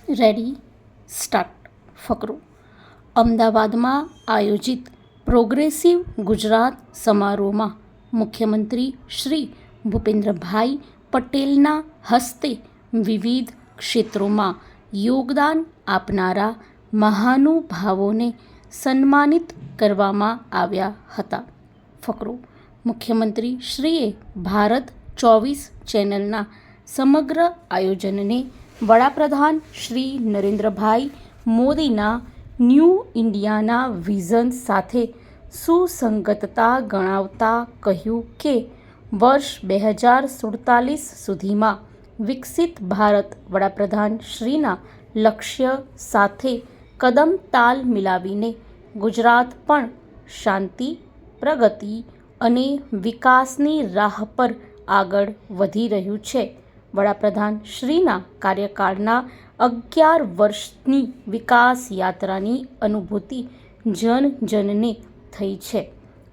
Ready start. ફકરો. અમદાવાદમાં આયોજિત progressive Gujarat સમારોહમાં મુખ્યમંત્રી શ્રી ભૂપેન્દ્રભાઈ પટેલના હસ્તે વિવિધ ક્ષેત્રોમાં યોગદાન આપનારા મહાનુભાવોને સન્માનિત કરવામાં આવ્યા હતા. ફકરો. મુખ્યમંત્રી શ્રીએ ભારત 24 ચેનલના સમગ્ર આયોજનને વડાપ્રધાન શ્રી નરેન્દ્રભાઈ મોદીના ન્યૂ ઇન્ડિયાના વિઝન સાથે સુસંગતતા ગણાવતા કહ્યું કે વર્ષ 2047 સુધીમાં વિકસિત ભારત વડાપ્રધાન શ્રીના લક્ષ્ય સાથે કદમ તાલ મિલાવીને ગુજરાત પણ શાંતિ, પ્રગતિ અને વિકાસની રાહ પર આગળ વધી રહ્યું છે. વડાપ્રધાન શ્રીના કાર્યકાળના 11 વર્ષની વિકાસ યાત્રાની અનુભૂતિ જનજનને થઈ છે.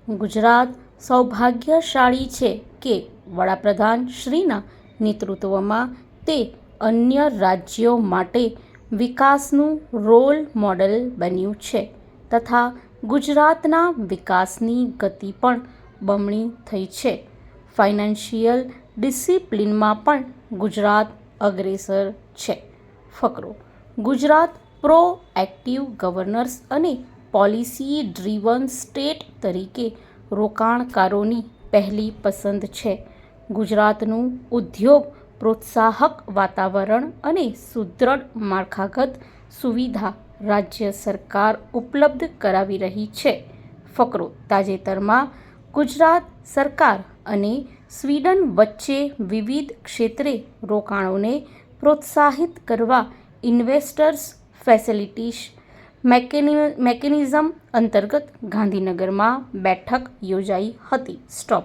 ગુજરાત સૌભાગ્યશાળી છે કે વડાપ્રધાન શ્રીના નેતૃત્વમાં તે અન્ય રાજ્યો માટે વિકાસનું રોલ મોડેલ બન્યું છે તથા ગુજરાતના વિકાસની ગતિ પણ બમણી થઈ છે. ફાઇનાન્શિયલ ડિસિપ્લિનમાં પણ ગુજરાત અગ્રેસર છે. ફકરો. ગુજરાત પ્રોએક્ટિવ ગવર્નન્સ અને પોલિસી ડ્રીવન સ્ટેટ તરીકે રોકાણકારોની પહેલી પસંદ છે. ગુજરાતનું ઉદ્યોગ પ્રોત્સાહક વાતાવરણ અને સુદૃઢ માળખાગત સુવિધા રાજ્ય સરકાર ઉપલબ્ધ કરાવી રહી છે. ફકરો. તાજેતરમાં ગુજરાત સરકાર અને સ્વીડન વચ્ચે વિવિધ ક્ષેત્રે રોકાણોને પ્રોત્સાહિત કરવા ઇન્વેસ્ટર્સ ફેસિલિટી મેકેનિઝમ અંતર્ગત ગાંધીનગરમાં બેઠક યોજાઈ હતી. સ્ટોપ.